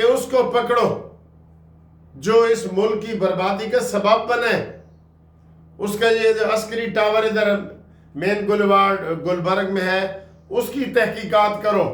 کہ اس کو پکڑو جو اس ملک کی بربادی کا سبب بنے. اس کا یہ جو عسکری ٹاور ادھر مین گلبرگ میں ہے اس کی تحقیقات کرو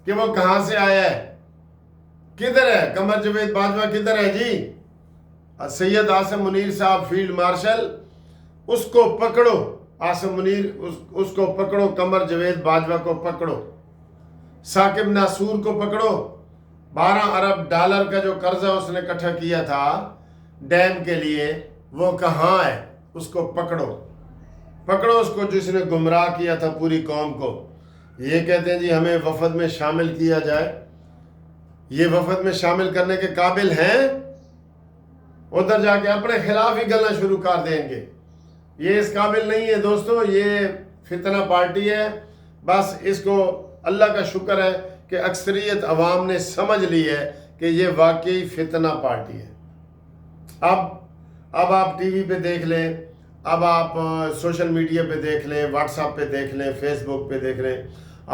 کہ وہ کہاں سے آیا ہے, کدھر ہے قمر جاوید باجوہ, کدھر ہے جی سید عاصم منیر صاحب فیلڈ مارشل, اس کو پکڑو. عاصم منیر اس کو پکڑو, قمر جاوید باجوہ کو پکڑو, ثاقب ناصور کو پکڑو. 12 ارب ڈالر کا جو قرضہ اس نے اکٹھا کیا تھا ڈیم کے لیے وہ کہاں ہے, اس کو پکڑو. پکڑو اس کو جس نے گمراہ کیا تھا پوری قوم کو. یہ کہتے ہیں جی ہمیں وفد میں شامل کیا جائے, یہ وفد میں شامل کرنے کے قابل ہیں؟ ادھر جا کے اپنے خلاف ہی گلنا شروع کر دیں گے. یہ اس قابل نہیں ہے دوستو, یہ فتنہ پارٹی ہے. بس اس کو اللہ کا شکر ہے کہ اکثریت عوام نے سمجھ لی ہے کہ یہ واقعی فتنہ پارٹی ہے. اب آپ ٹی وی پہ دیکھ لیں, اب آپ سوشل میڈیا پہ دیکھ لیں, واٹس ایپ پہ دیکھ لیں, فیس بک پہ دیکھ لیں,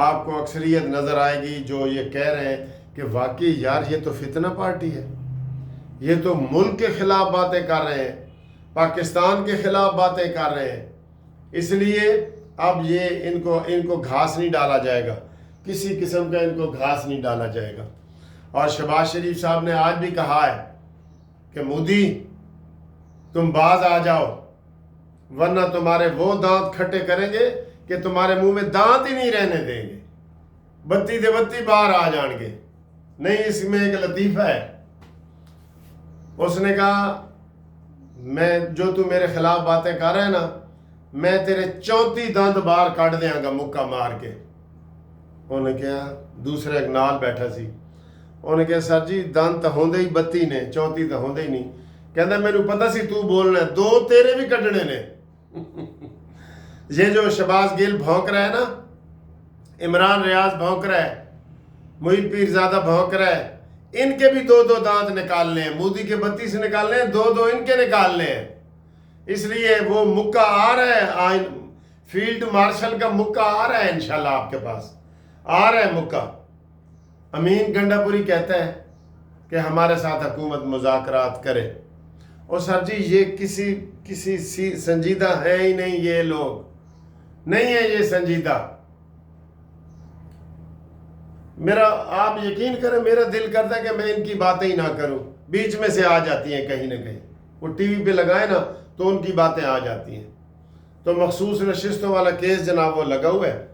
آپ کو اکثریت نظر آئے گی جو یہ کہہ رہے ہیں کہ واقعی یار یہ تو فتنہ پارٹی ہے, یہ تو ملک کے خلاف باتیں کر رہے ہیں, پاکستان کے خلاف باتیں کر رہے ہیں. اس لیے اب یہ ان کو گھاس نہیں ڈالا جائے گا, کسی قسم کا ان کو گھاس نہیں ڈالا جائے گا. اور شہباز شریف صاحب نے آج بھی کہا ہے کہ مودی تم باز آ جاؤ ورنہ تمہارے وہ دانت کھٹے کریں گے کہ تمہارے منہ میں دانت ہی نہیں رہنے دیں گے, بتی دے بتی باہر آ جان گے. نہیں, اس میں ایک لطیفہ ہے. اس نے کہا میں جو تو میرے خلاف باتیں کر رہے ہیں نا, میں تیرے 34 دانت باہر کاٹ دیاں گا مکہ مار کے. انہوں نے کہا, دوسرا ایک نال بیٹھا سی, انہوں نے کہا سر جی دانت ہوندے ہی 32 نے, 34 تو ہوندے ہی نہیں. کہتا میرے پتہ سی تو بولنا ہے, 2 تیرے بھی کٹنے نے. یہ جو شہباز گل بھونک رہا ہے نا, عمران ریاض بھونک رہا ہے, محیط پیرزادہ بھونک رہا ہے, ان کے بھی 2 دانت نکالنے ہیں. مودی کے 32 نکالنے ہیں, 2 ان کے نکالنے ہیں. اس لیے وہ مکہ آ رہا ہے, فیلڈ مارشل کا مکہ آ رہا ہے انشاءاللہ آپ کے پاس, آ رہا ہے مکہ. امین گنڈا پوری کہتا ہے کہ ہمارے ساتھ حکومت مذاکرات کرے. اور سر جی یہ کسی سنجیدہ ہے ہی نہیں, یہ لوگ نہیں ہے یہ سنجیدہ. آپ یقین کریں میرا دل کرتا ہے کہ میں ان کی باتیں ہی نہ کروں, بیچ میں سے آ جاتی ہیں کہیں نہ کہیں. وہ ٹی وی پہ لگائے نا تو ان کی باتیں آ جاتی ہیں. تو مخصوص نشستوں والا کیس جناب وہ لگا ہوا ہے,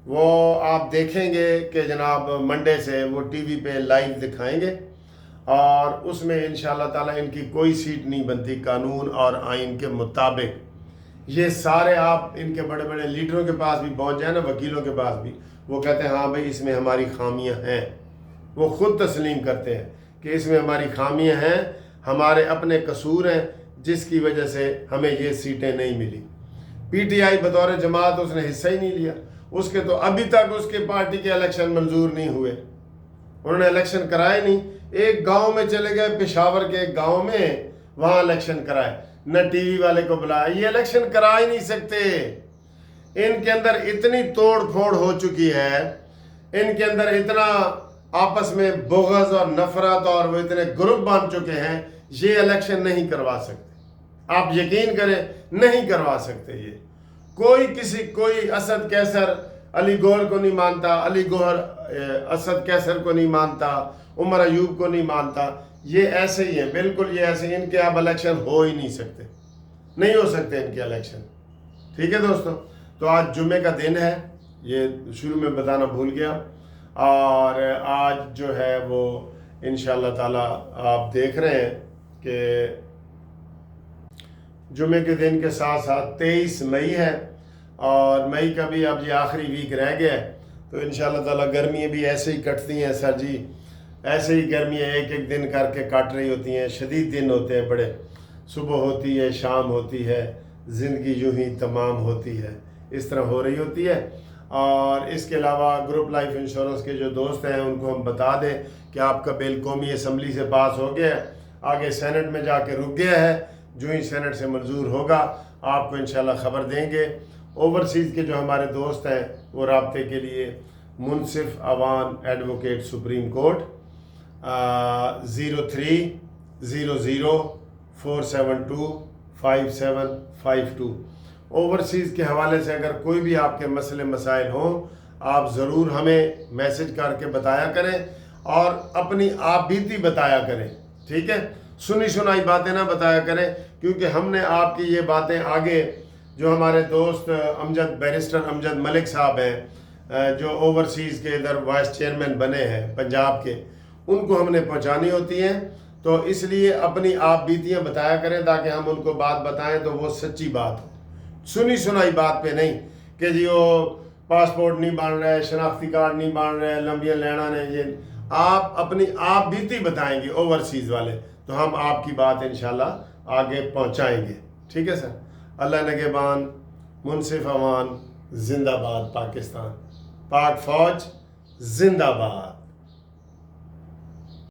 وہ آپ دیکھیں گے کہ جناب منڈے سے وہ ٹی وی پہ لائیو دکھائیں گے, اور اس میں انشاءاللہ تعالیٰ ان کی کوئی سیٹ نہیں بنتی قانون اور آئین کے مطابق. یہ سارے آپ ان کے بڑے بڑے لیڈروں کے پاس بھی پہنچ جائیں نا, وکیلوں کے پاس بھی, وہ کہتے ہیں ہاں بھائی اس میں ہماری خامیاں ہیں. وہ خود تسلیم کرتے ہیں کہ اس میں ہماری خامیاں ہیں, ہمارے اپنے قصور ہیں جس کی وجہ سے ہمیں یہ سیٹیں نہیں ملی. پی ٹی آئی بطور جماعت اس نے حصہ ہی نہیں لیا, اس کے تو ابھی تک اس کے پارٹی کے الیکشن منظور نہیں ہوئے, انہوں نے الیکشن کرائے نہیں. ایک گاؤں میں چلے گئے, پشاور کے ایک گاؤں میں, وہاں الیکشن کرائے, نہ ٹی وی والے کو بلایا. یہ الیکشن کرا ہی نہیں سکتے. ان کے اندر اتنی توڑ پھوڑ ہو چکی ہے, ان کے اندر اتنا آپس میں بغض اور نفرت اور وہ اتنے گروپ بن چکے ہیں, یہ الیکشن نہیں کروا سکتے. آپ یقین کریں نہیں کروا سکتے. یہ کوئی اسد کیسر علی گوہر کو نہیں مانتا, علی گوہر اسد کیسر کو نہیں مانتا, عمر ایوب کو نہیں مانتا. یہ ایسے ہی ہیں, بالکل یہ ایسے. ان کے اب الیکشن ہو ہی نہیں سکتے, نہیں ہو سکتے ان کے الیکشن. ٹھیک ہے دوستو, تو آج جمعے کا دن ہے, یہ شروع میں بتانا بھول گیا. اور آج جو ہے وہ انشاءاللہ تعالی آپ دیکھ رہے ہیں کہ جمعے کے دن کے ساتھ ساتھ 23 مئی ہے, اور مئی کا بھی اب یہ آخری ویک رہ گیا ہے. تو انشاءاللہ تعالی گرمیاں بھی ایسے ہی کٹتی ہیں سر جی, ایسے ہی گرمیاں ایک دن کر کے کٹ رہی ہوتی ہیں. شدید دن ہوتے ہیں بڑے, صبح ہوتی ہے, شام ہوتی ہے, زندگی یوں ہی تمام ہوتی ہے, اس طرح ہو رہی ہوتی ہے. اور اس کے علاوہ گروپ لائف انشورنس کے جو دوست ہیں ان کو ہم بتا دیں کہ آپ کا بل قومی اسمبلی سے پاس ہو گیا ہے, آگے سینٹ میں جا کے رک گیا ہے. جو ہی سینٹ سے منظور ہوگا آپ کو انشاءاللہ خبر دیں گے. اوورسیز کے جو ہمارے دوست ہیں وہ رابطے کے لیے Munsif Awan advocate Supreme Court, 0300472552 overseas کے حوالے سے اگر کوئی بھی آپ کے مسئلے مسائل ہوں آپ ضرور ہمیں میسج کر کے بتایا کریں اور اپنی آپ بیتی بتایا کریں، ٹھیک ہے؟ سنی سنائی باتیں نہ بتایا کریں، کیونکہ ہم نے آپ کی یہ باتیں آگے جو ہمارے دوست بیرسٹر امجد ملک صاحب ہیں جو اوورسیز کے ادھر وائس چیئرمین بنے ہیں پنجاب کے، ان کو ہم نے پہنچانی ہوتی ہیں، تو اس لیے اپنی آپ بیتیاں بتایا کریں تاکہ ہم ان کو بات بتائیں تو وہ سچی بات ہو، سنی سنائی بات پہ نہیں کہ جی وہ پاسپورٹ نہیں بن رہا ہے، شناختی کارڈ نہیں بن رہا ہے، لمبیاں لینا نے، یہ آپ اپنی آپ بیتی بتائیں گے اوورسیز والے تو ہم آپ کی بات انشاءاللہ آگے پہنچائیں گے، ٹھیک ہے سر؟ اللہ نگہبان، منصف امان، زندہ باد پاکستان، پاک فوج زندہ باد۔